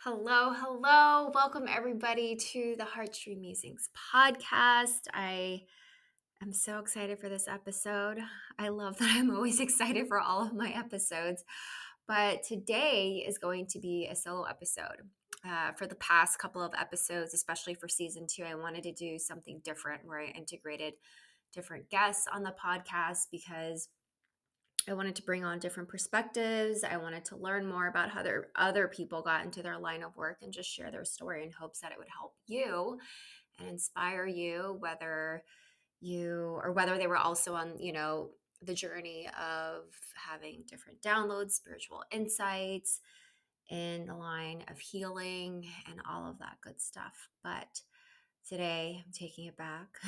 Hello, hello. Welcome everybody to the HeartStream Musings podcast. I am so excited for this episode. I love that I'm always excited for all of my episodes, but today is going to be a solo episode. For the past couple of episodes, especially for season 2, I wanted to do something different where I integrated different guests on the podcast because I wanted to bring on different perspectives. I wanted to learn more about how other people got into their line of work and just share their story in hopes that it would help you and inspire you, whether they were also on, the journey of having different downloads, spiritual insights in the line of healing and all of that good stuff. But today I'm taking it back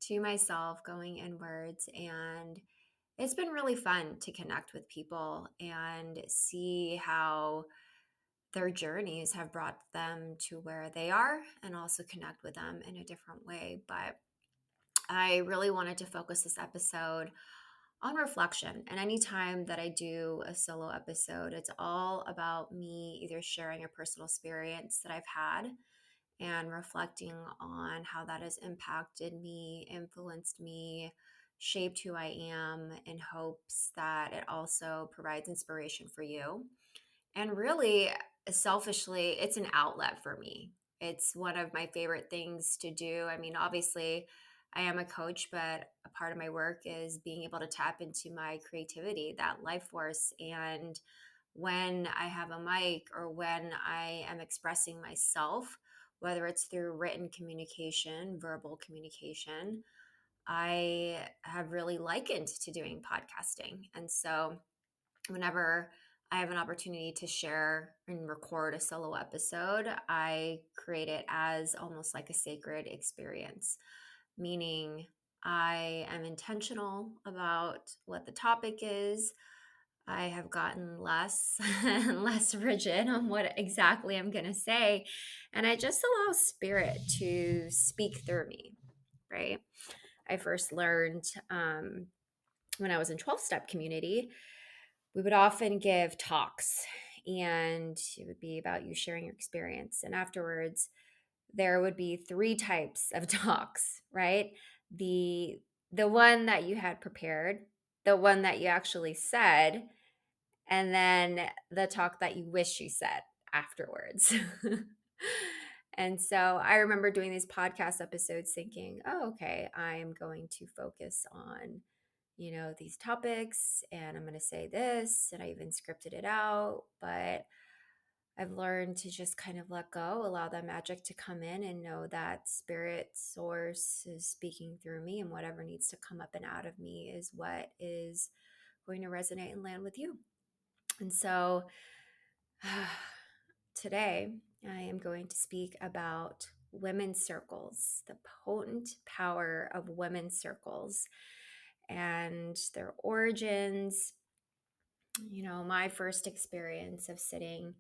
to myself, going inwards, and it's been really fun to connect with people and see how their journeys have brought them to where they are and also connect with them in a different way. But I really wanted to focus this episode on reflection. And anytime that I do a solo episode, it's all about me either sharing a personal experience that I've had and reflecting on how that has impacted me, influenced me, shaped who I am, in hopes that it also provides inspiration for you. And really, selfishly, it's an outlet for me. It's one of my favorite things to do. I mean, obviously, I am a coach, but a part of my work is being able to tap into my creativity, that life force. And when I have a mic or when I am expressing myself, whether it's through written communication, verbal communication, I have really likened to doing podcasting. And so whenever I have an opportunity to share and record a solo episode, I create it as almost like a sacred experience, meaning I am intentional about what the topic is. I have gotten less and less rigid on what exactly I'm going to say. And I just allow spirit to speak through me, right? I first learned when I was in 12 step community, we would often give talks, and it would be about you sharing your experience. And afterwards, there would be three types of talks, right? The one that you had prepared, the one that you actually said, and then the talk that you wish you said afterwards. And so I remember doing these podcast episodes thinking, oh, okay, I'm going to focus on, these topics and I'm going to say this. And I even scripted it out. But I've learned to just kind of let go, allow that magic to come in and know that spirit source is speaking through me, and whatever needs to come up and out of me is what is going to resonate and land with you. And so today I am going to speak about women's circles, the potent power of women's circles and their origins. My first experience of sitting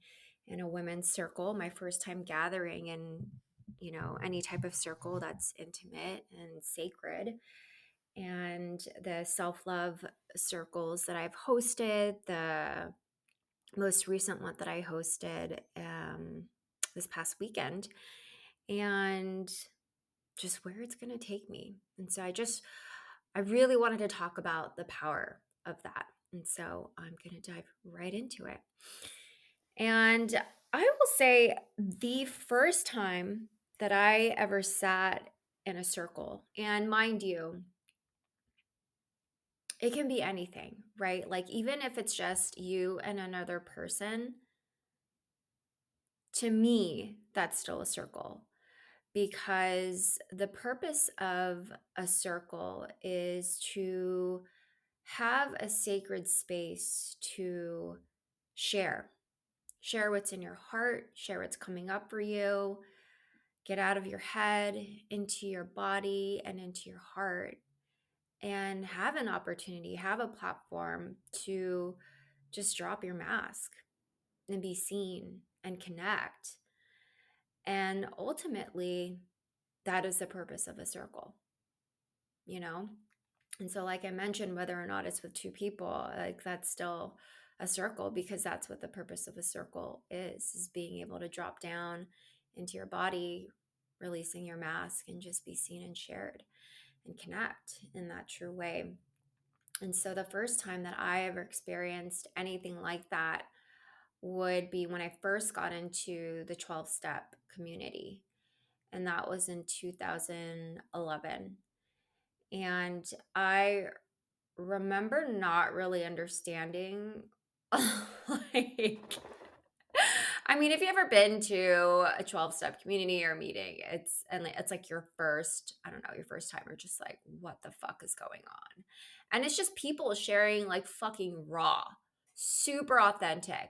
in a women's circle, my first time gathering in, any type of circle that's intimate and sacred, and the self-love circles that I've hosted, the most recent one that I hosted this past weekend, and just where it's going to take me. And so I really wanted to talk about the power of that. And so I'm going to dive right into it. And I will say the first time that I ever sat in a circle, and mind you, it can be anything, right? Like, even if it's just you and another person, to me, that's still a circle, because the purpose of a circle is to have a sacred space to share. Share what's in your heart, share what's coming up for you, get out of your head into your body and into your heart, and have an opportunity, have a platform to just drop your mask and be seen and connect. And ultimately, that is the purpose of a circle, you know? And so, like I mentioned, whether or not it's with two people, like, that's still a circle, because that's what the purpose of a circle is being able to drop down into your body, releasing your mask, and just be seen and shared and connect in that true way. And so the first time that I ever experienced anything like that would be when I first got into the 12 step community. And that was in 2011. And I remember not really understanding like, I mean, if you ever been to a 12-step community or meeting, it's like your first, I don't know, your first time, or just like, what the fuck is going on? And it's just people sharing like fucking raw, super authentic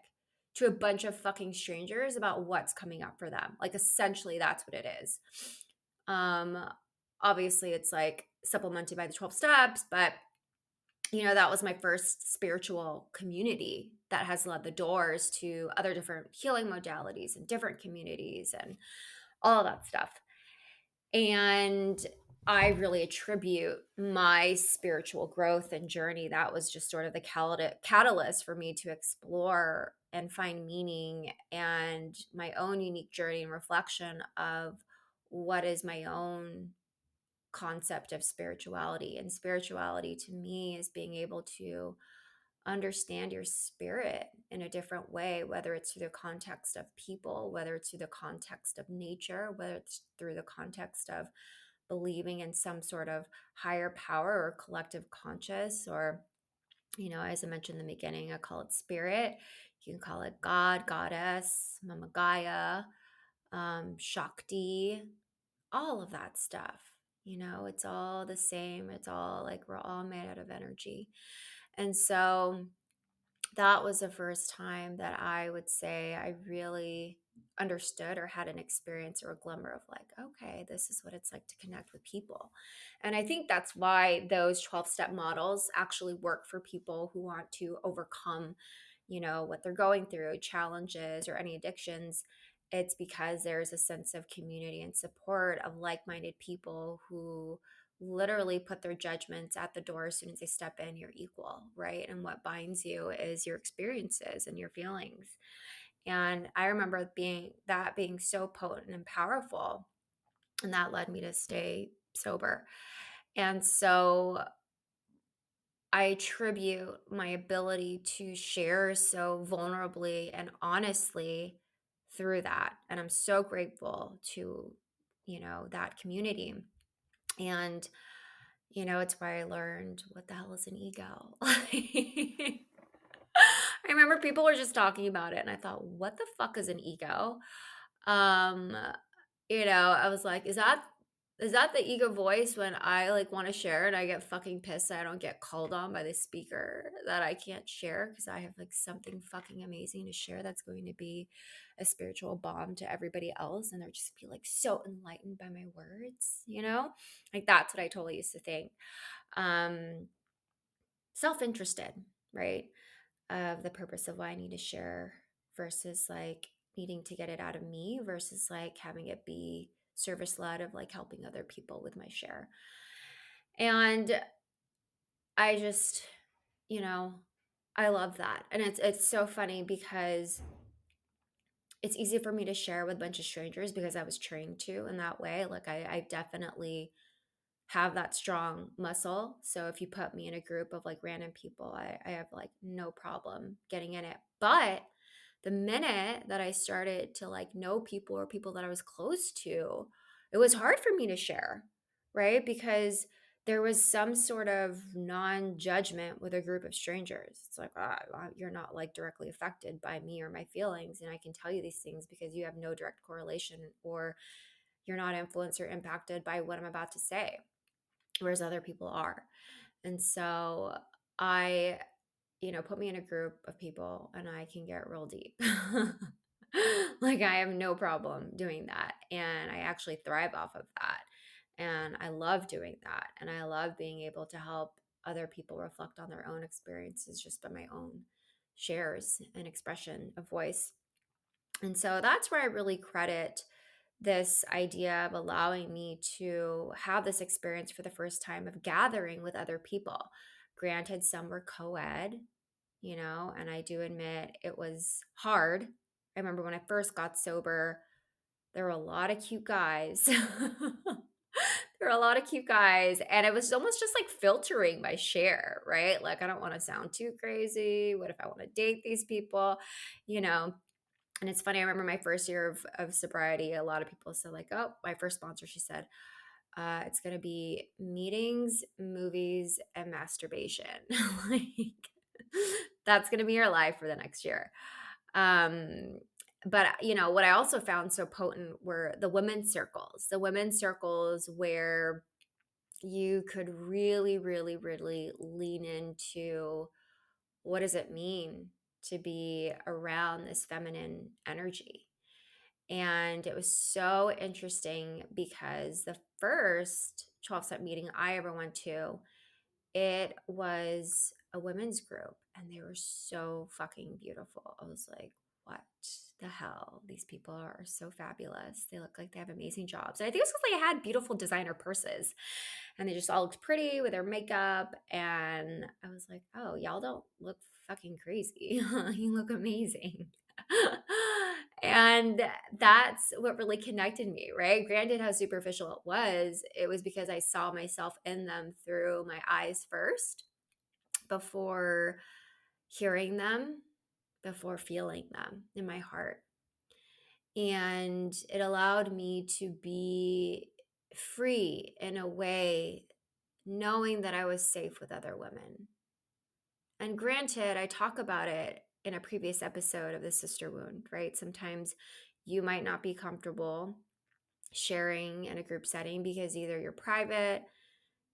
to a bunch of fucking strangers about what's coming up for them. Like essentially that's what it is. Um Obviously it's like supplemented by the 12 steps, but that was my first spiritual community that has led the doors to other different healing modalities and different communities and all of that stuff. And I really attribute my spiritual growth and journey. That was just sort of the catalyst for me to explore and find meaning and my own unique journey and reflection of what is my own concept of spirituality. And spirituality to me is being able to understand your spirit in a different way, whether it's through the context of people, whether it's through the context of nature, whether it's through the context of believing in some sort of higher power or collective conscious, or, as I mentioned in the beginning, I call it spirit. You can call it God, goddess, Mama Gaia, Shakti, all of that stuff. It's all the same. It's all like we're all made out of energy. And so that was the first time that I would say I really understood or had an experience or a glimmer of like, okay, this is what it's like to connect with people. And I think that's why those 12 step models actually work for people who want to overcome, what they're going through, challenges or any addictions. It's because there's a sense of community and support of like minded people who literally put their judgments at the door as soon as they step in. You're equal, right? And what binds you is your experiences and your feelings. And I remember being so potent and powerful, and that led me to stay sober. And so I attribute my ability to share so vulnerably and honestly through that. And I'm so grateful to, that community. And it's where I learned what the hell is an ego. I remember people were just talking about it, and I thought, what the fuck is an ego? Um, I was like, is that the ego voice when I like want to share and I get fucking pissed that I don't get called on by the speaker that I can't share because I have like something fucking amazing to share that's going to be a spiritual bomb to everybody else, and they're just be like so enlightened by my words. Like that's what I totally used to think. um Self-interested, right, of the purpose of why I need to share versus like needing to get it out of me versus like having it be service led of like helping other people with my share. And I just, you know, I love that. And it's so funny because it's easy for me to share with a bunch of strangers because I was trained to in that way. Like I definitely have that strong muscle. So if you put me in a group of like random people, I have like no problem getting in it. But the minute that I started to like know people or people that I was close to, it was hard for me to share, right? Because there was some sort of non-judgment with a group of strangers. It's like, you're not like directly affected by me or my feelings. And I can tell you these things because you have no direct correlation, or you're not influenced or impacted by what I'm about to say, whereas other people are. And so I, put me in a group of people and I can get real deep. Like I have no problem doing that. And I actually thrive off of that. And I love doing that. And I love being able to help other people reflect on their own experiences just by my own shares and expression of voice. And so that's where I really credit this idea of allowing me to have this experience for the first time of gathering with other people. Granted, some were co ed, and I do admit it was hard. I remember when I first got sober, there were a lot of cute guys. There were a lot of cute guys, and it was almost just like filtering my share, right? Like, I don't want to sound too crazy. What if I want to date these people? You know, and it's funny, I remember my first year of sobriety, a lot of people said, like, oh, my first sponsor, she said, it's going to be meetings, movies, and masturbation. Like, that's going to be your life for the next year. Um, but what I also found so potent were the women's circles where you could really, really, really lean into what does it mean to be around this feminine energy. And it was so interesting because the first 12-step meeting I ever went to, it was a women's group and they were so fucking beautiful. I was like, what the hell? These people are so fabulous. They look like they have amazing jobs. And I think it was because they had beautiful designer purses and they just all looked pretty with their makeup. And I was like, oh, y'all don't look fucking crazy. You look amazing. And that's what really connected me, right? Granted, how superficial it was because I saw myself in them through my eyes first before hearing them, before feeling them in my heart. And it allowed me to be free in a way, knowing that I was safe with other women. And granted, I talk about it in a previous episode of the sister wound, right? Sometimes you might not be comfortable sharing in a group setting because either you're private,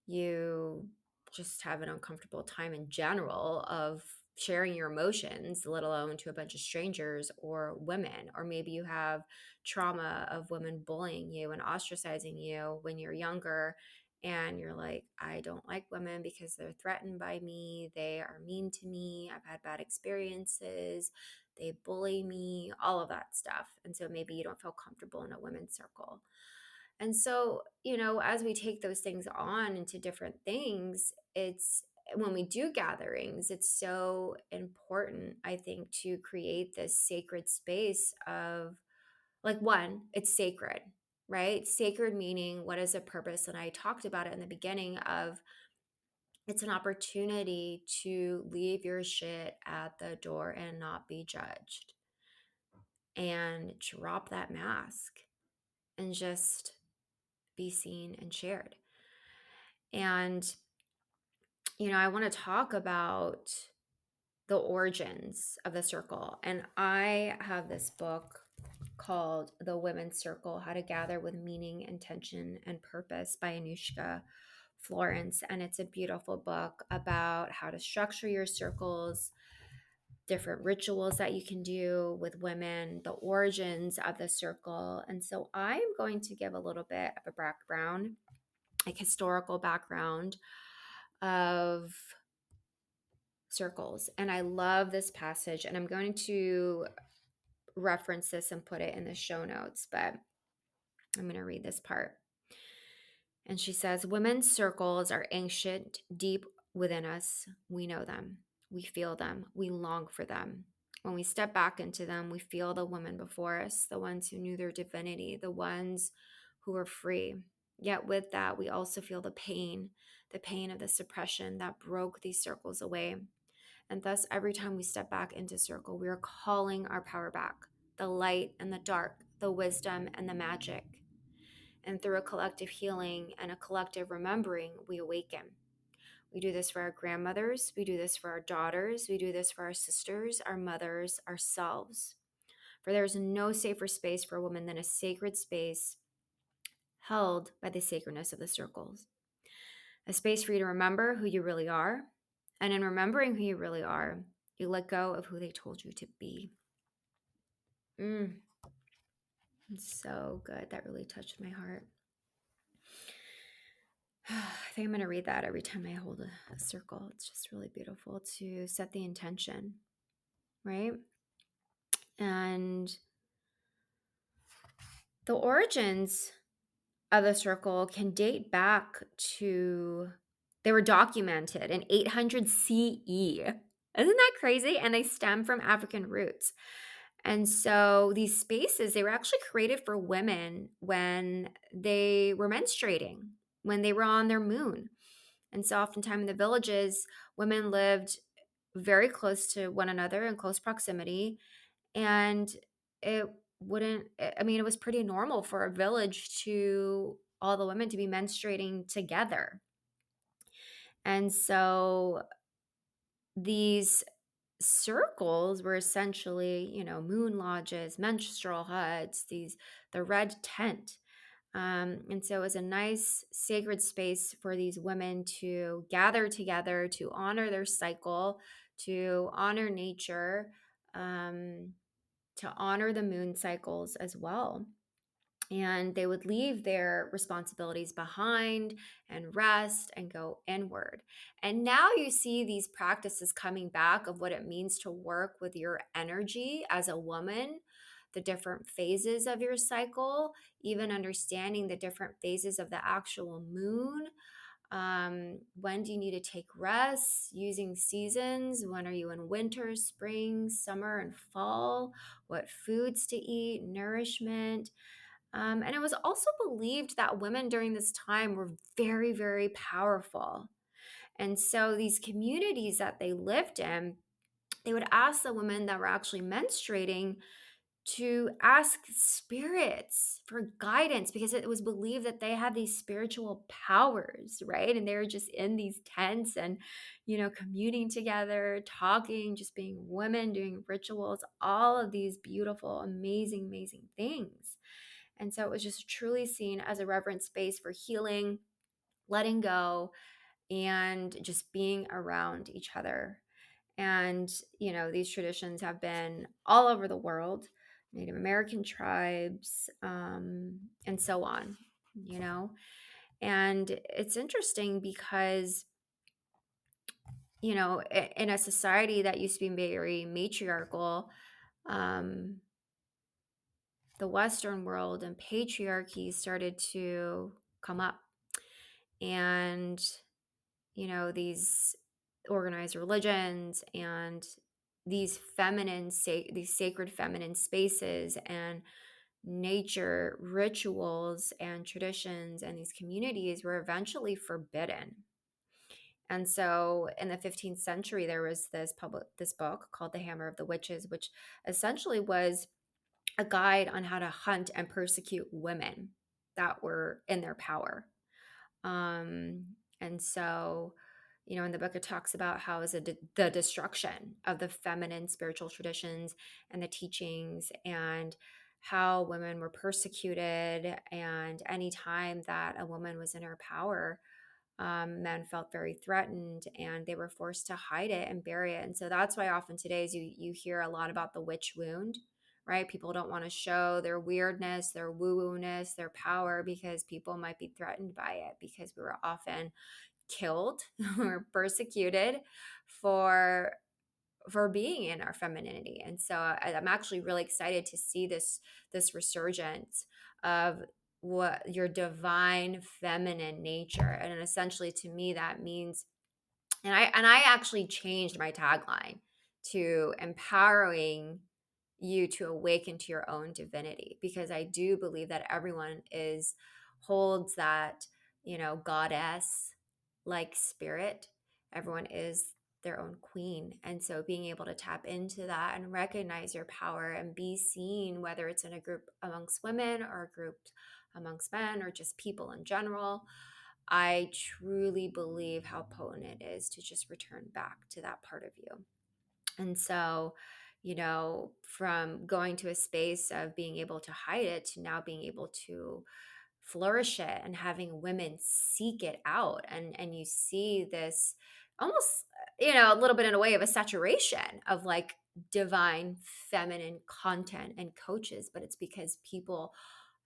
you just have an uncomfortable time in general of sharing your emotions, let alone to a bunch of strangers or women, or maybe you have trauma of women bullying you and ostracizing you when you're younger. And you're like, I don't like women because they're threatened by me. They are mean to me. I've had bad experiences. They bully me, all of that stuff. And so maybe you don't feel comfortable in a women's circle. And so, as we take those things on into different things, it's when we do gatherings, it's so important, I think, to create this sacred space of like, one, it's sacred, right? Sacred meaning what is a purpose? And I talked about it in the beginning of it's an opportunity to leave your shit at the door and not be judged and drop that mask and just be seen and shared. And, I want to talk about the origins of the circle. And I have this book called The Women's Circle: How to Gather with Meaning, Intention, and Purpose by Anushka Florence. And it's a beautiful book about how to structure your circles, different rituals that you can do with women, the origins of the circle. And so I'm going to give a little bit of a background, like historical background of circles. And I love this passage, and I'm going to reference this and put it in the show notes, but I'm going to read this part. And she says, women's circles are ancient, deep within us. We know them. We feel them. We long for them. When we step back into them, we feel the women before us, the ones who knew their divinity, the ones who were free. Yet with that, we also feel the pain of the suppression that broke these circles away. And thus, every time we step back into circle, we are calling our power back, the light and the dark, the wisdom and the magic. And through a collective healing and a collective remembering, we awaken. We do this for our grandmothers. We do this for our daughters. We do this for our sisters, our mothers, ourselves. For there is no safer space for a woman than a sacred space held by the sacredness of the circles. A space for you to remember who you really are. And in remembering who you really are, you let go of who they told you to be. It's so good. That really touched my heart. I think I'm going to read that every time I hold a circle. It's just really beautiful to set the intention, right? And the origins of the circle can date back to, they were documented in 800 CE. Isn't that crazy? And they stem from African roots. And so these spaces, they were actually created for women when they were menstruating, when they were on their moon. And so oftentimes in the villages, women lived very close to one another in close proximity. And it I mean, it was pretty normal for a village to all the women to be menstruating together. And so these circles were essentially, moon lodges, menstrual huts, the red tent. And so it was a nice sacred space for these women to gather together to honor their cycle, to honor nature, um, to honor the moon cycles as well. And they would leave their responsibilities behind and rest and go inward. And now you see these practices coming back of what it means to work with your energy as a woman, the different phases of your cycle, even understanding the different phases of the actual moon. When do you need to take rest? Using seasons. When are you in winter, spring, summer, and fall? What foods to eat, nourishment. And it was also believed that women during this time were very, very powerful. And so these communities that they lived in, they would ask the women that were actually menstruating to ask spirits for guidance because it was believed that they had these spiritual powers, right? And they were just in these tents and, communing together, talking, just being women, doing rituals, all of these beautiful, amazing, amazing things. And so it was just truly seen as a reverent space for healing, letting go, and just being around each other. And, these traditions have been all over the world, Native American tribes, and so on, you know. And it's interesting because, in a society that used to be very matriarchal, um, the Western world and patriarchy started to come up. And, these organized religions and these sacred feminine spaces and nature rituals and traditions and these communities were eventually forbidden. And so in the 15th century, there was this book called The Hammer of the Witches, which essentially was a guide on how to hunt and persecute women that were in their power. And so, in the book, it talks about how is the destruction of the feminine spiritual traditions and the teachings, and how women were persecuted. And any time that a woman was in her power, men felt very threatened and they were forced to hide it and bury it. And so that's why often today is you hear a lot about the witch wound, right? People don't want to show their weirdness, their woo-woo-ness, their power because people might be threatened by it because we were often killed or persecuted for being in our femininity. And so I'm actually really excited to see this resurgence of what your divine feminine nature. And essentially to me that means, and I actually changed my tagline to empowering you to awaken to your own divinity, because I do believe that everyone holds that, goddess like spirit. Everyone is their own queen. And so being able to tap into that and recognize your power and be seen, whether it's in a group amongst women or a group amongst men or just people in general, I truly believe how potent it is to just return back to that part of you. And so, from going to a space of being able to hide it to now being able to flourish it and having women seek it out. And you see this almost, a little bit in a way of a saturation of like divine feminine content and coaches, but it's because people,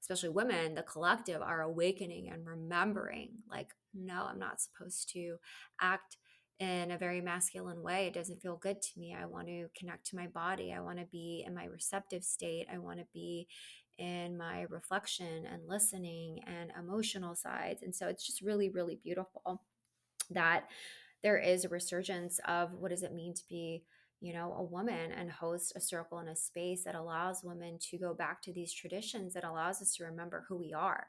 especially women, the collective, are awakening and remembering like, no, I'm not supposed to act in a very masculine way. It doesn't feel good to me. I want to connect to my body. I want to be in my receptive state. I want to be in my reflection and listening and emotional sides. And so it's just really, really beautiful that there is a resurgence of what does it mean to be, a woman and host a circle in a space that allows women to go back to these traditions, that allows us to remember who we are.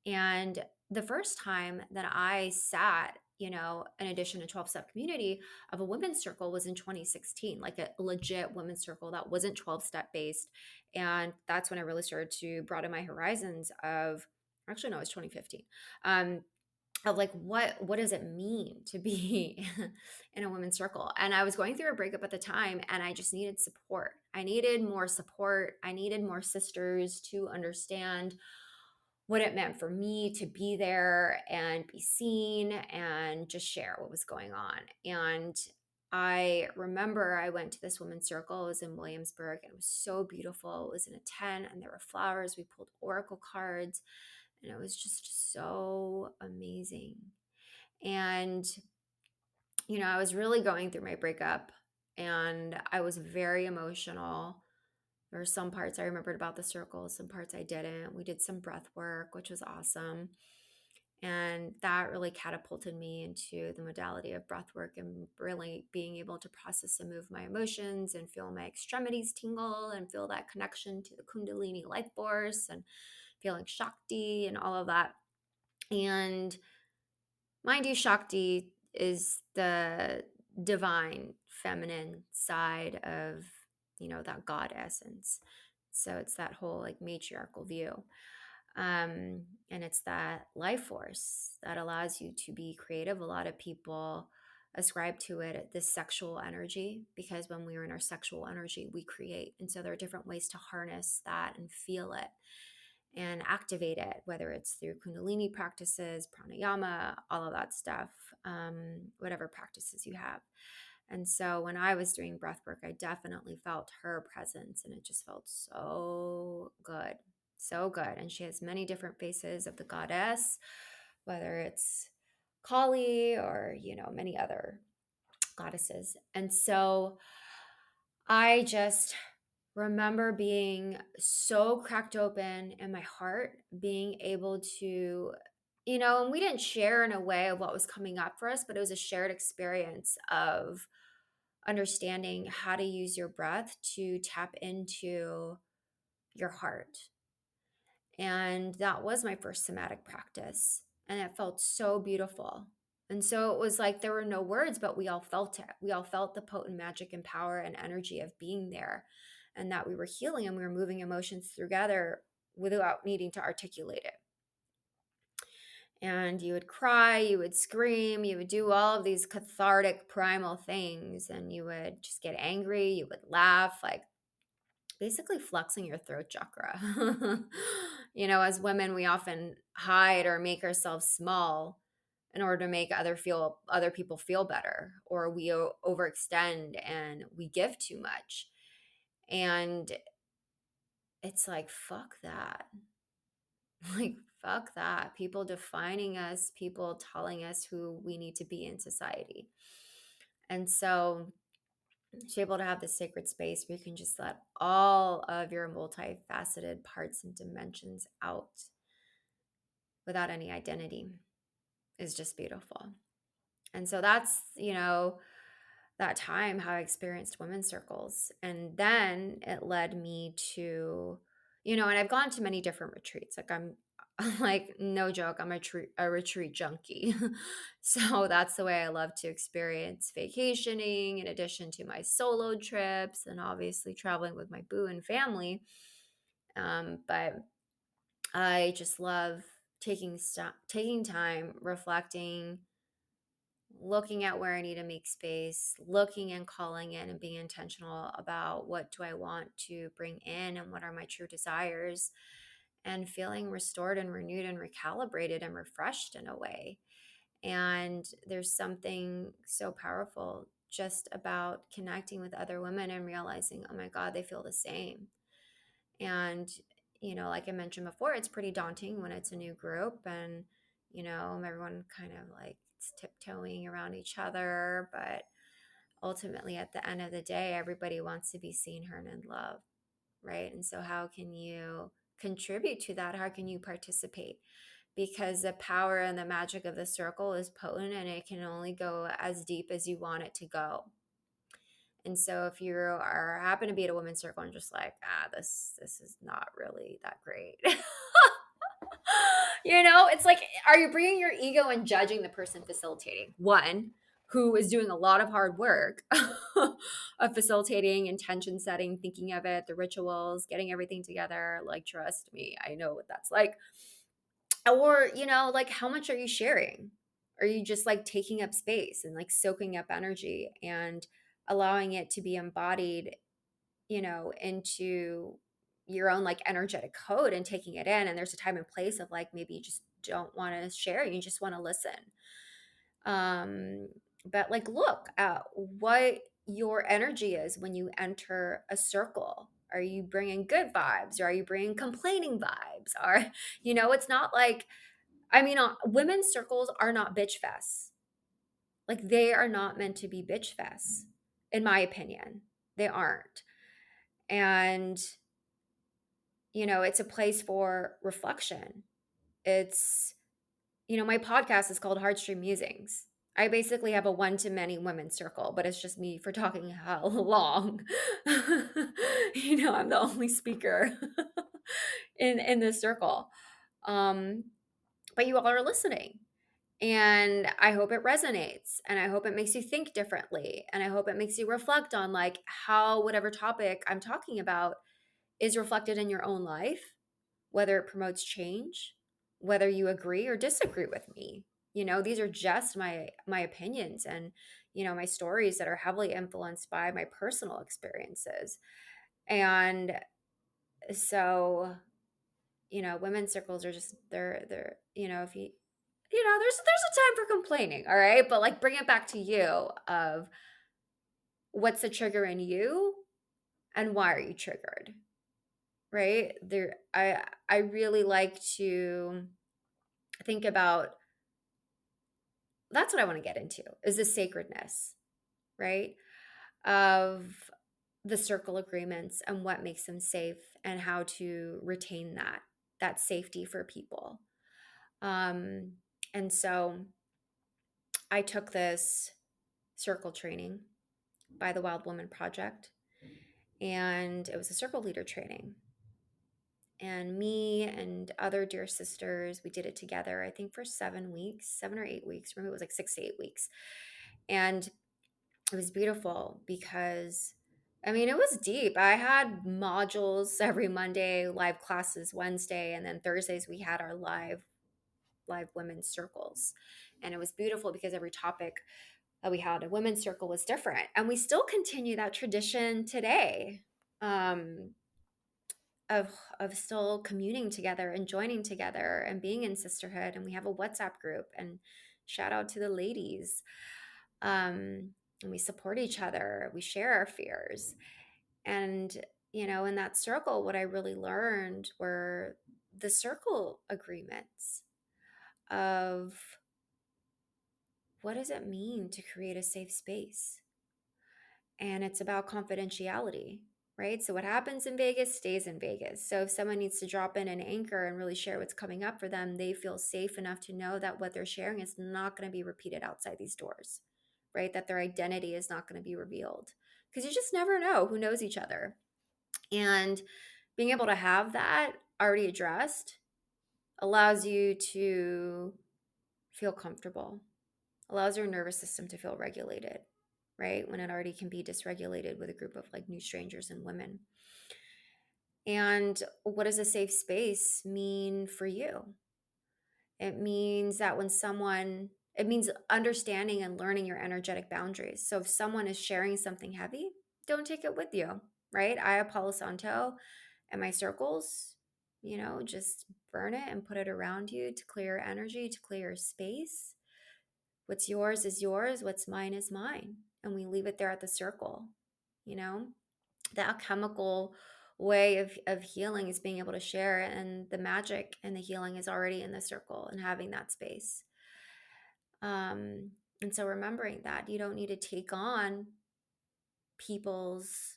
And the first time that I sat, in addition to 12 step community of a women's circle was in 2016, like a legit women's circle that wasn't 12 step based. And that's when I really started to broaden my horizons of, actually, no, it was 2015. Of like, what does it mean to be in a women's circle? And I was going through a breakup at the time, and I just needed support. I needed more support. I needed more sisters to understand what it meant for me to be there and be seen and just share what was going on. And I remember I went to this women's circle. It was in Williamsburg, and it was so beautiful. It was in a tent, and there were flowers. We pulled oracle cards, and it was just so amazing. And I was really going through my breakup, and I was very emotional. There were some parts I remembered about the circle, some parts I didn't. We did some breath work, which was awesome. And that really catapulted me into the modality of breath work and really being able to process and move my emotions and feel my extremities tingle and feel that connection to the Kundalini life force and feeling Shakti and all of that. And mind you, Shakti is the divine feminine side of, that God essence. So it's that whole like matriarchal view. And it's that life force that allows you to be creative. A lot of people ascribe to it this sexual energy, because when we are in our sexual energy, we create. And so there are different ways to harness that and feel it and activate it, whether it's through Kundalini practices, pranayama, all of that stuff, whatever practices you have. And so when I was doing breath work, I definitely felt her presence, and it just felt so good, so good. And she has many different faces of the goddess, whether it's Kali or, many other goddesses. And so I just remember being so cracked open in my heart, being able to, and we didn't share in a way of what was coming up for us, but it was a shared experience of understanding how to use your breath to tap into your heart. And that was my first somatic practice. And it felt so beautiful. And so it was like there were no words, but we all felt it. We all felt the potent magic and power and energy of being there, and that we were healing and we were moving emotions together without needing to articulate it. And you would cry, you would scream, you would do all of these cathartic primal things, and you would just get angry, you would laugh, like basically flexing your throat chakra. As women, we often hide or make ourselves small in order to make other people feel better, or we overextend and we give too much. And it's like, fuck that. Like, fuck that. People defining us, people telling us who we need to be in society. And so to be able to have this sacred space where you can just let all of your multifaceted parts and dimensions out without any identity is just beautiful. And so that's, that time how I experienced women's circles. And then it led me to, and I've gone to many different retreats. Like I'm like, no joke, I'm a retreat junkie. So that's the way I love to experience vacationing, in addition to my solo trips and obviously traveling with my boo and family. But I just love taking time, reflecting, looking at where I need to make space, looking and calling in and being intentional about what do I want to bring in and what are my true desires, and feeling restored and renewed and recalibrated and refreshed in a way. And there's something so powerful just about connecting with other women and realizing, oh my God, they feel the same. And, like I mentioned before, it's pretty daunting when it's a new group and, everyone kind of like tiptoeing around each other. But ultimately, at the end of the day, everybody wants to be seen, heard, and loved, right? And so how can you contribute to that? How can you participate? because the power and the magic of the circle is potent and it can only go as deep as you want it to go. And so if you are happen to be at a women's circle and just like, this is not really that great. It's like, are you bringing your ego and judging the person facilitating? One, who is doing a lot of hard work of facilitating, intention setting, thinking of it, the rituals, getting everything together. Like, trust me, I know what that's like. Or, like, how much are you sharing? Are you just like taking up space and like soaking up energy and allowing it to be embodied, into your own like energetic code and taking it in? And there's a time and place of like, maybe you just don't want to share, you just want to listen. But like, look at what your energy is when you enter a circle. Are you bringing good vibes, or are you bringing complaining vibes? Or, it's not like, women's circles are not bitch fests. Like, they are not meant to be bitch fests, in my opinion. They aren't. And, it's a place for reflection. It's, my podcast is called HeartStream Musings. I basically have a one-to-many women's circle, but it's just me for talking how long. I'm the only speaker in this circle. But you all are listening. And I hope it resonates, and I hope it makes you think differently, and I hope it makes you reflect on like how whatever topic I'm talking about is reflected in your own life, whether it promotes change, whether you agree or disagree with me. These are just my opinions and, my stories that are heavily influenced by my personal experiences. And so, women's circles are just, they're, if you, there's a time for complaining, all right? But like, bring it back to you of what's the trigger in you and why are you triggered, right? I really like to think about, that's what I want to get into, is the sacredness, right, of the circle agreements and what makes them safe and how to retain that safety for people. And so I took this circle training by the Wild Woman Project, and it was a circle leader training. And me and other dear sisters, we did it together, I think for 7 weeks, 7 or 8 weeks. Remember, it was like 6 to 8 weeks. And it was beautiful because, it was deep. I had modules every Monday, live classes Wednesday, and then Thursdays we had our live women's circles. And it was beautiful because every topic that we had a women's circle was different. And we still continue that tradition today. Of still communing together and joining together and being in sisterhood. And we have a WhatsApp group, and shout out to the ladies. And we support each other. We share our fears. And, in that circle, what I really learned were the circle agreements of what does it mean to create a safe space? And it's about confidentiality, right? So what happens in Vegas stays in Vegas. So if someone needs to drop in an anchor and really share what's coming up for them, they feel safe enough to know that what they're sharing is not going to be repeated outside these doors, right? That their identity is not going to be revealed, because you just never know who knows each other. And being able to have that already addressed allows you to feel comfortable, allows your nervous system to feel regulated, right? When it already can be dysregulated with a group of like new strangers and women. And what does a safe space mean for you? It means that it means understanding and learning your energetic boundaries. So if someone is sharing something heavy, don't take it with you, right? I have Palo Santo and my circles, just burn it and put it around you to clear energy, to clear space. What's yours is yours. What's mine is mine. And we leave it there at the circle. The alchemical way of healing is being able to share, and the magic and the healing is already in the circle and having that space. And so remembering that you don't need to take on people's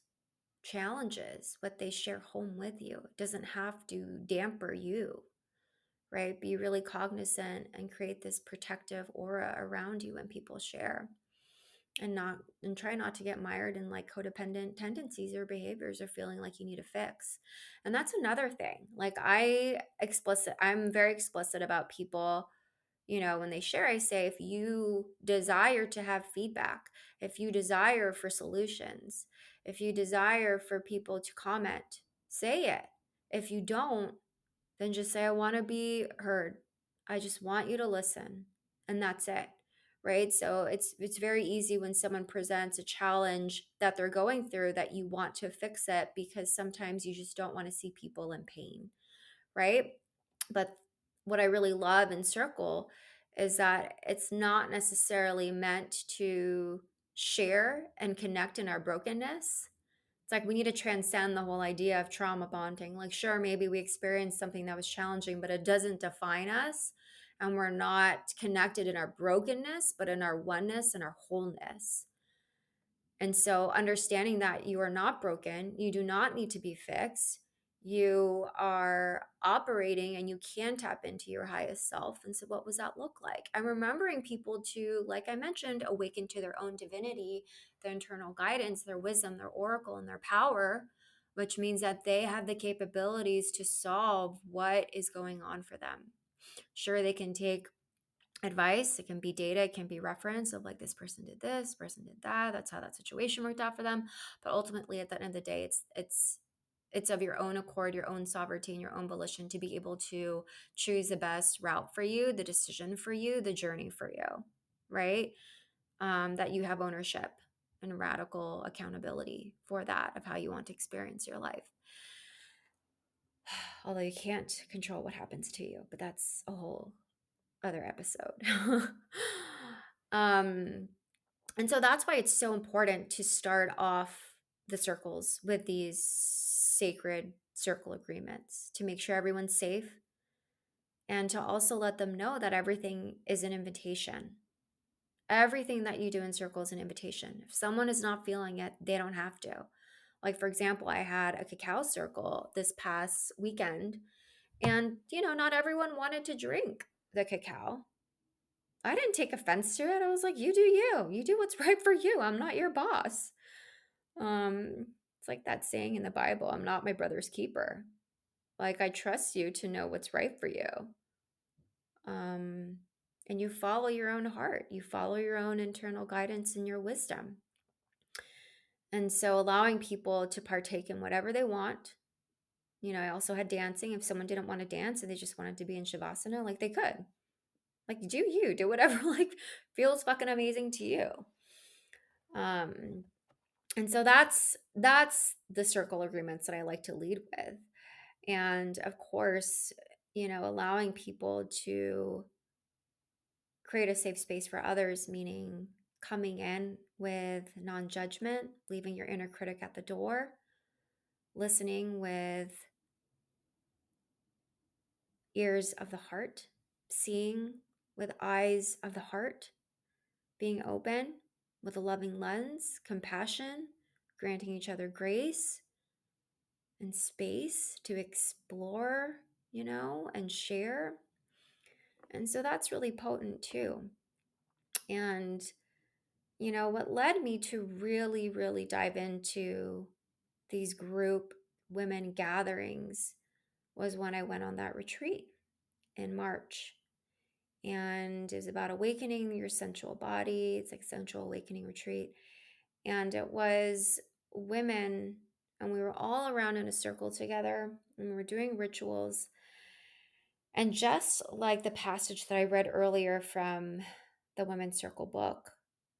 challenges, what they share home with you. It doesn't have to damper you, right? Be really cognizant and create this protective aura around you when people share, and try not to get mired in like codependent tendencies or behaviors or feeling like you need a fix. And that's another thing. Like I'm very explicit about people, when they share. I say, if you desire to have feedback, if you desire for solutions, if you desire for people to comment, say it. If you don't, then just say, I want to be heard. I just want you to listen. And that's it. Right. So it's very easy when someone presents a challenge that they're going through that you want to fix it, because sometimes you just don't want to see people in pain. Right. But what I really love in Circle is that it's not necessarily meant to share and connect in our brokenness. It's like we need to transcend the whole idea of trauma bonding. Like, sure, maybe we experienced something that was challenging, but it doesn't define us. And we're not connected in our brokenness, but in our oneness and our wholeness. And so, understanding that you are not broken, you do not need to be fixed. You are operating and you can tap into your highest self. And so, what does that look like? I'm remembering people to, like I mentioned, awaken to their own divinity, their internal guidance, their wisdom, their oracle, and their power, which means that they have the capabilities to solve what is going on for them. Sure, they can take advice, it can be data, it can be reference of like, this person did this, person did that, that's how that situation worked out for them. But ultimately, at the end of the day, it's of your own accord, your own sovereignty, and your own volition to be able to choose the best route for you, the decision for you, the journey for you, right? That you have ownership and radical accountability for that, of how you want to experience your life. Although you can't control what happens to you, but that's a whole other episode. um, and so that's why it's so important to start off the circles with these sacred circle agreements, to make sure everyone's safe, and to also let them know that everything is an invitation. Everything that you do in circle is an invitation. If someone is not feeling it, they don't have to. Like, for example, I had a cacao circle this past weekend, and not everyone wanted to drink the cacao. I didn't take offense to it. I was like, you do you. You do what's right for you. I'm not your boss. It's like that saying in the Bible, I'm not my brother's keeper. Like, I trust you to know what's right for you. Um, and you follow your own heart. You follow your own internal guidance and your wisdom. And so allowing people to partake in whatever they want. I also had dancing. If someone didn't want to dance and they just wanted to be in Shavasana, like, they could. Like, do whatever like feels fucking amazing to you. And so that's the circle agreements that I like to lead with. And of course, allowing people to create a safe space for others, meaning coming in with non-judgment, leaving your inner critic at the door, listening with ears of the heart, seeing with eyes of the heart, being open with a loving lens, compassion, granting each other grace and space to explore, and share. And so that's really potent too. And, what led me to really, really dive into these group women gatherings was when I went on that retreat in March. And it was about awakening your sensual body. It's like sensual awakening retreat. And it was women, and we were all around in a circle together, and we were doing rituals. And just like the passage that I read earlier from the Women's Circle book,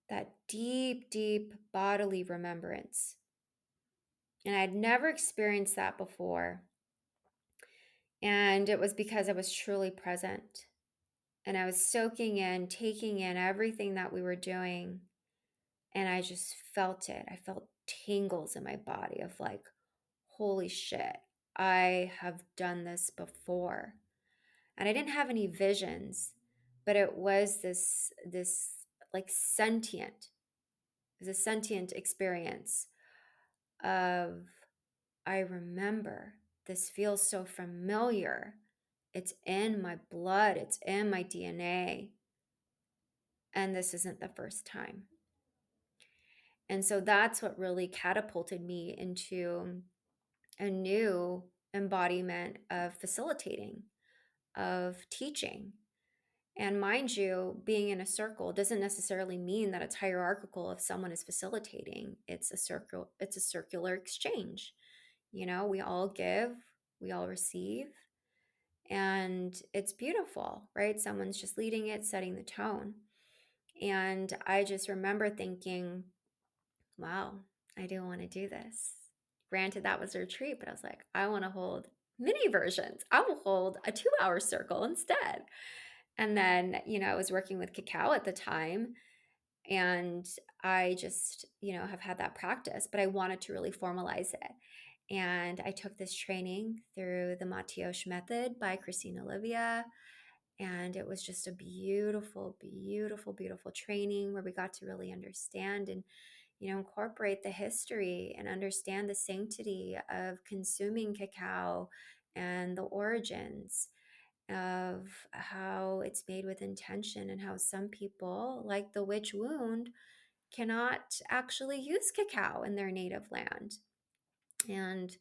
that deep, deep bodily remembrance. And I'd never experienced that before. And it was because I was truly present. And I was soaking in, taking in everything that we were doing. And I just felt it. I felt tingles in my body of like, holy shit, I have done this before. And I didn't have any visions, but it was this like sentient, it was a sentient experience of, I remember, this feels so familiar. It's in my blood. It's in my DNA. And this isn't the first time. And so that's what really catapulted me into a new embodiment of facilitating, of teaching. And mind you, being in a circle doesn't necessarily mean that it's hierarchical if someone is facilitating. It's a circular exchange. We all give, we all receive, and it's beautiful, right? Someone's just leading it, setting the tone. And I just remember thinking, wow, I do want to do this. Granted, that was a retreat, but I was like, I want to hold mini versions. I will hold a 2-hour circle instead. And then, I was working with Cacao at the time, and I just, have had that practice, but I wanted to really formalize it. And I took this training through the Matiosh method by Christine Olivia. And it was just a beautiful, beautiful, beautiful training where we got to really understand and, incorporate the history and understand the sanctity of consuming cacao and the origins of how it's made with intention, and how some people, like the witch wound, cannot actually use cacao in their native land. And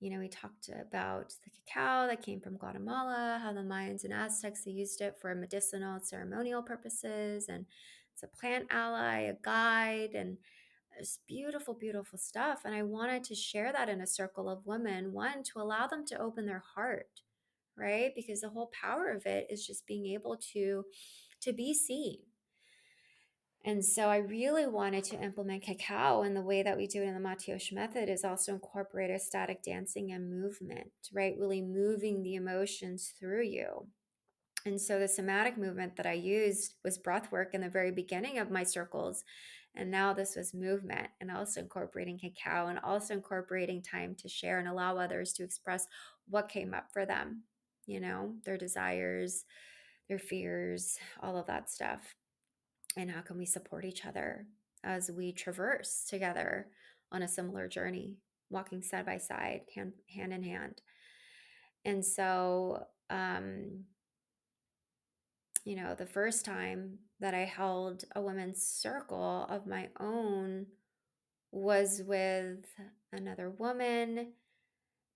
we talked about the cacao that came from Guatemala, how the Mayans and Aztecs, they used it for medicinal ceremonial purposes, and it's a plant ally, a guide, and it's beautiful, beautiful stuff. And I wanted to share that in a circle of women, one, to allow them to open their heart, right? Because the whole power of it is just being able to be seen. And so I really wanted to implement cacao, and the way that we do it in the Matiosh method is also incorporate ecstatic dancing and movement, right? Really moving the emotions through you. And so the somatic movement that I used was breathwork in the very beginning of my circles. And now this was movement, and also incorporating cacao, and also incorporating time to share and allow others to express what came up for them, their desires, their fears, all of that stuff. And how can we support each other as we traverse together on a similar journey, walking side by side, hand in hand. And so, the first time that I held a women's circle of my own was with another woman,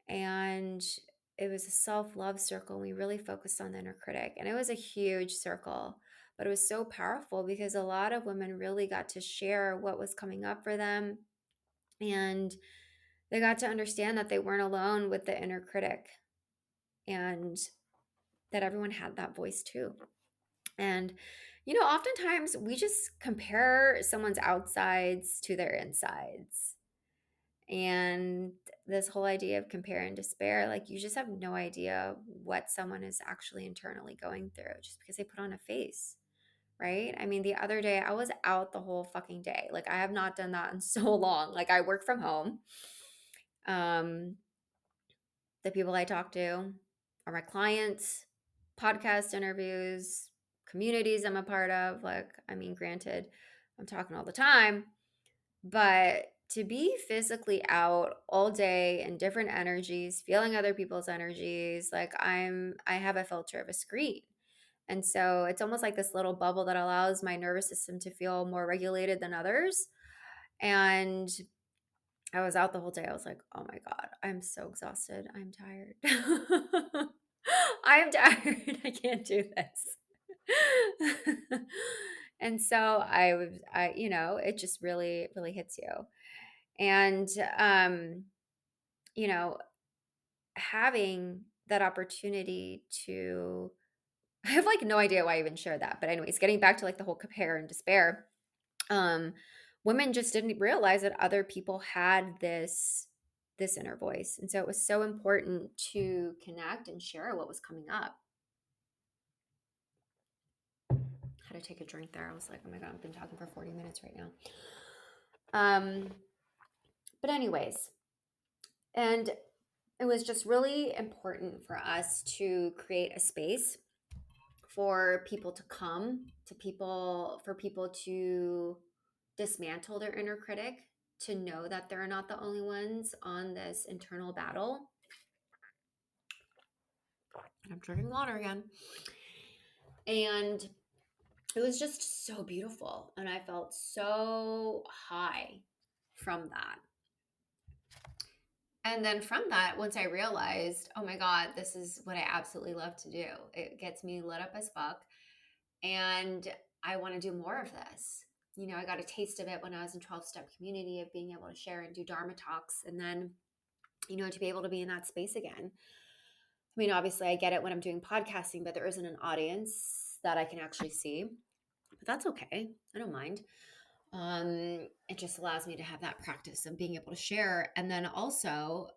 and it was a self-love circle. We really focused on the inner critic, and it was a huge circle, but it was so powerful because a lot of women really got to share what was coming up for them, and they got to understand that they weren't alone with the inner critic, and that everyone had that voice too. And oftentimes we just compare someone's outsides to their insides. And this whole idea of compare and despair, like, you just have no idea what someone is actually internally going through just because they put on a face, right? I mean, the other day I was out the whole fucking day. Like, I have not done that in so long. Like, I work from home. The people I talk to are my clients, podcast interviews, communities I'm a part of. Like, I mean, granted, I'm talking all the time, but to be physically out all day in different energies, feeling other people's energies, like, I have a filter of a screen. And so it's almost like this little bubble that allows my nervous system to feel more regulated than others. And I was out the whole day. I was like, oh my God, I'm so exhausted. I'm tired. I am tired. I can't do this. And so it just really, really hits you. And, you know, having that opportunity to, I have like no idea why I even shared that. But anyways, getting back to like the whole compare and despair, um, women just didn't realize that other people had this inner voice. And so it was so important to connect and share what was coming up. I had to take a drink there. I was like, oh my God, I've been talking for 40 minutes right now. But anyways, and it was just really important for us to create a space for people to come, for people to dismantle their inner critic, to know that they're not the only ones on this internal battle. And I'm drinking water again. And it was just so beautiful. And I felt so high from that. And then from that, once I realized, oh my God, this is what I absolutely love to do. It gets me lit up as fuck. And I want to do more of this. You know, I got a taste of it when I was in 12-step community of being able to share and do Dharma talks. And then, you know, to be able to be in that space again. I mean, obviously I get it when I'm doing podcasting, but there isn't an audience that I can actually see. But that's okay. I don't mind. It just allows me to have that practice of being able to share. And then also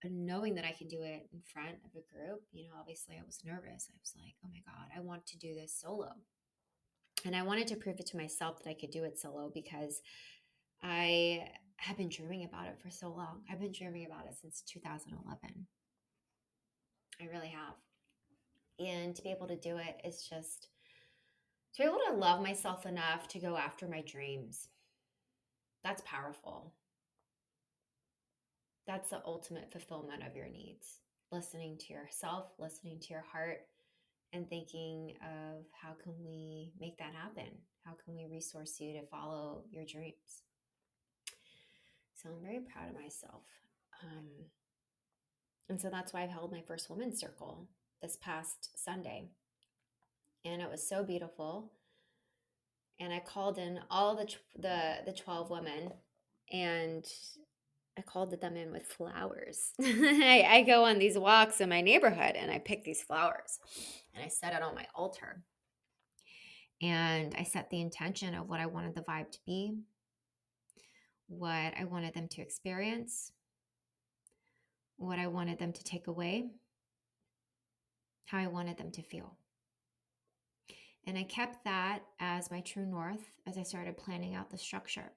knowing that I can do it in front of a group. You know, obviously I was nervous. I was like, oh my God, I want to do this solo. And I wanted to prove it to myself that I could do it solo because I have been dreaming about it for so long. I've been dreaming about it since 2011. I really have. And to be able to do it is just to be able to love myself enough to go after my dreams. That's powerful. That's the ultimate fulfillment of your needs. Listening to yourself, listening to your heart, and thinking of how can we make that happen? How can we resource you to follow your dreams? So I'm very proud of myself. And so that's why I've held my first women's circle this past Sunday. And it was so beautiful. And I called in all the 12 women, and I called them in with flowers. I go on these walks in my neighborhood and I pick these flowers and I set it on my altar. And I set the intention of what I wanted the vibe to be, what I wanted them to experience, what I wanted them to take away, how I wanted them to feel. And I kept that as my true north as I started planning out the structure,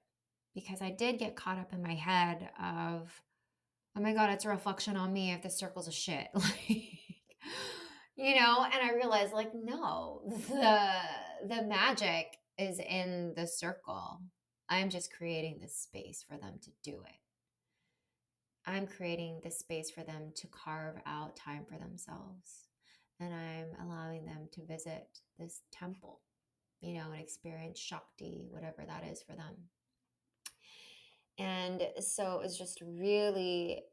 because I did get caught up in my head of, oh my God, it's a reflection on me if the circle's a shit. You know, and I realized like, no, the magic is in the circle. I'm just creating this space for them to do it. I'm creating this space for them to carve out time for themselves. And I'm allowing them to visit this temple, you know, and experience Shakti, whatever that is for them. And so it was just really,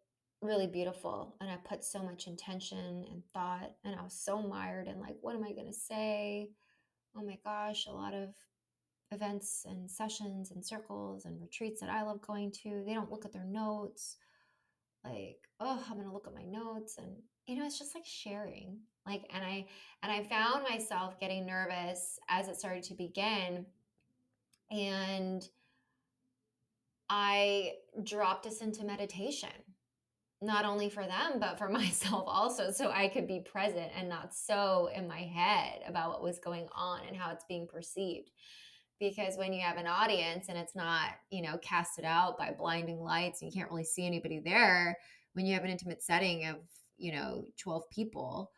really beautiful. And I put so much intention and thought, and I was so mired in like, what am I going to say? Oh my gosh, a lot of events and sessions and circles and retreats that I love going to, they don't look at their notes. Like, oh, I'm going to look at my notes. And, you know, it's just like sharing. Like, and I found myself getting nervous as it started to begin. And I dropped us into meditation, not only for them, but for myself also, so I could be present and not so in my head about what was going on and how it's being perceived. Because when you have an audience and it's not, you know, casted out by blinding lights and you can't really see anybody there, when you have an intimate setting of, you know, 12 people,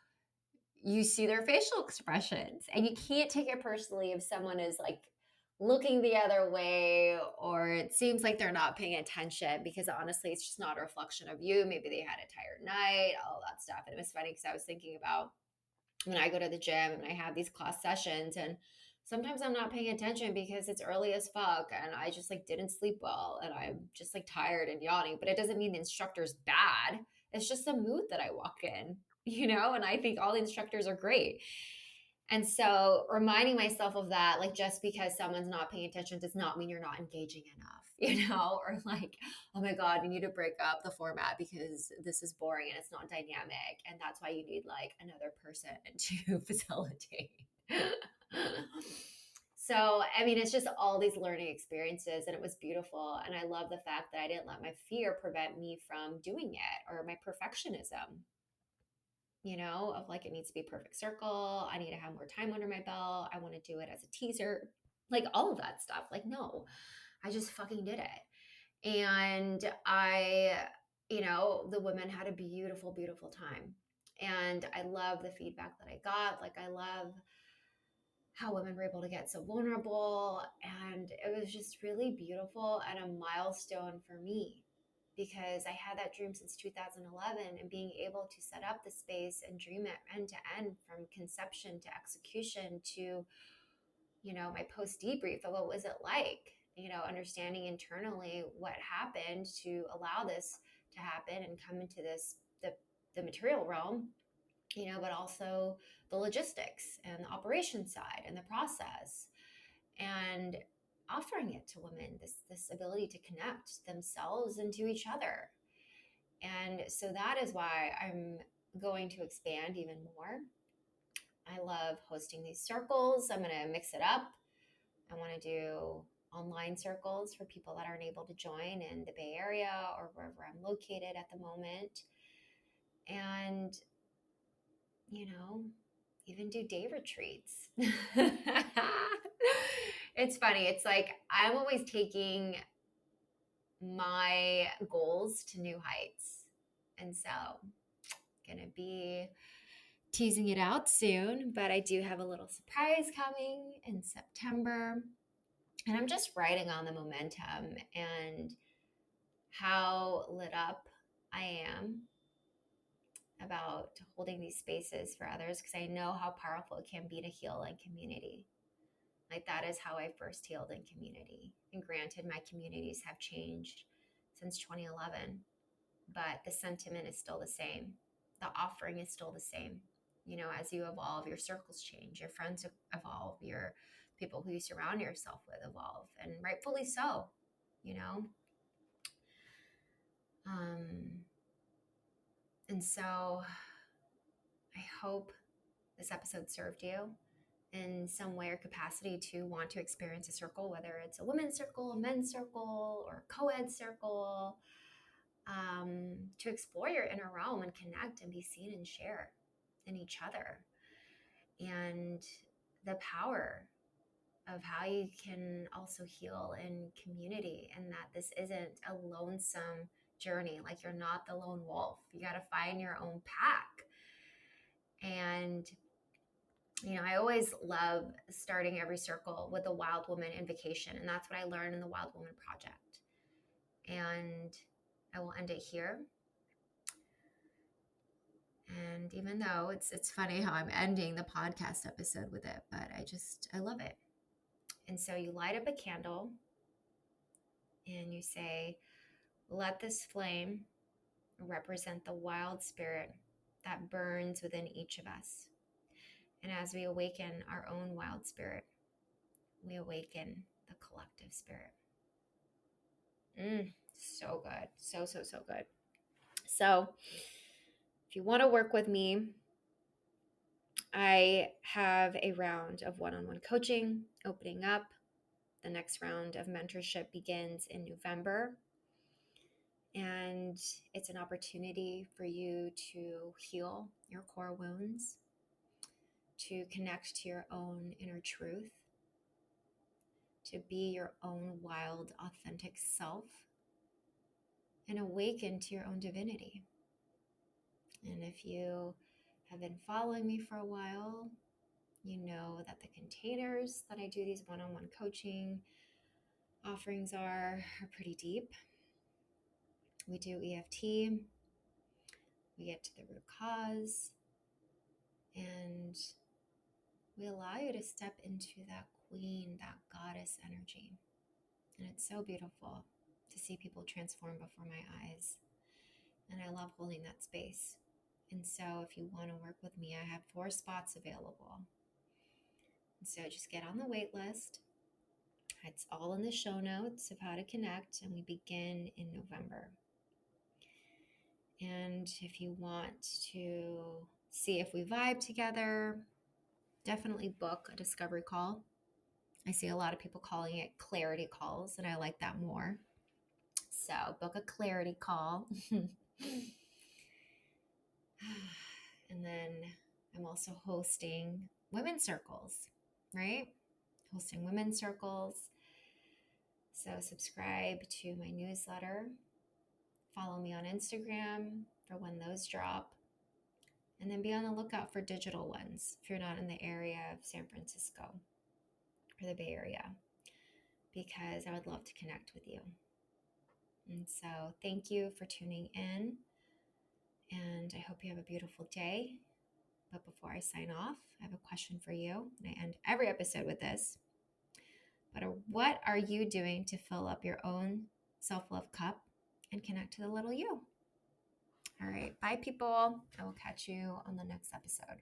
you see their facial expressions and you can't take it personally if someone is like looking the other way or it seems like they're not paying attention, because honestly it's just not a reflection of you. Maybe they had a tired night, all that stuff. And it was funny because I was thinking about when I go to the gym and I have these class sessions, and sometimes I'm not paying attention because it's early as fuck and I just like didn't sleep well and I'm just like tired and yawning. But it doesn't mean the instructor's bad. It's just the mood that I walk in, you know, and I think all the instructors are great. And so reminding myself of that, like just because someone's not paying attention does not mean you're not engaging enough, you know, or like, oh my God, you need to break up the format because this is boring and it's not dynamic. And that's why you need like another person to facilitate. So, I mean, it's just all these learning experiences and it was beautiful. And I love the fact that I didn't let my fear prevent me from doing it, or my perfectionism, you know, of like, it needs to be a perfect circle. I need to have more time under my belt. I want to do it as a teaser, like all of that stuff. Like, no, I just fucking did it. And I, you know, the women had a beautiful, beautiful time. And I love the feedback that I got. Like, I love how women were able to get so vulnerable. And it was just really beautiful and a milestone for me, because I had that dream since 2011, and being able to set up the space and dream it end to end from conception to execution to, my post debrief of what was it like, understanding internally what happened to allow this to happen and come into the material realm, but also the logistics and the operation side and the process, and offering it to women, this ability to connect themselves and to each other. And so that is why I'm going to expand even more. I love hosting these circles. I'm going to mix it up. I want to do online circles for people that aren't able to join in the Bay Area or wherever I'm located at the moment. And, even do day retreats. It's funny. It's like I'm always taking my goals to new heights. And so going to be teasing it out soon, but I do have a little surprise coming in September. And I'm just riding on the momentum and how lit up I am about holding these spaces for others, because I know how powerful it can be to heal in community. Like, that is how I first healed in community. And granted, my communities have changed since 2011, but the sentiment is still the same. The offering is still the same. As you evolve, your circles change, your friends evolve, your people who you surround yourself with evolve, and rightfully so, and so I hope this episode served you in some way or capacity to want to experience a circle, whether it's a women's circle, a men's circle, or a co-ed circle, to explore your inner realm and connect and be seen and share in each other, and the power of how you can also heal in community, and that this isn't a lonesome journey. Like, you're not the lone wolf. You got to find your own pack. And I always love starting every circle with a Wild Woman invocation, and that's what I learned in the Wild Woman Project. And I will end it here. And even though it's funny how I'm ending the podcast episode with it, but I love it. And so you light up a candle and you say, let this flame represent the wild spirit that burns within each of us. And as we awaken our own wild spirit, we awaken the collective spirit. So good. So good. So if you want to work with me, I have a round of one-on-one coaching opening up. The next round of mentorship begins in November. And it's an opportunity for you to heal your core wounds, to connect to your own inner truth, to be your own wild, authentic self, and awaken to your own divinity. And if you have been following me for a while, you know that the containers that I do these one-on-one coaching offerings are pretty deep. We do EFT, we get to the root cause, and we allow you to step into that queen, that goddess energy. And it's so beautiful to see people transform before my eyes. And I love holding that space. And so if you want to work with me, I have 4 spots available. And so just get on the wait list. It's all in the show notes of how to connect, and we begin in November. And if you want to see if we vibe together, definitely book a discovery call. I see a lot of people calling it clarity calls, and I like that more. So book a clarity call. And then I'm also hosting women's circles, right? Hosting women's circles. So subscribe to my newsletter. Follow me on Instagram for when those drop. And then be on the lookout for digital ones if you're not in the area of San Francisco or the Bay Area, because I would love to connect with you. And so thank you for tuning in. And I hope you have a beautiful day. But before I sign off, I have a question for you. And I end every episode with this. But what are you doing to fill up your own self-love cup and connect to the little you? All right. Bye, people. I will catch you on the next episode.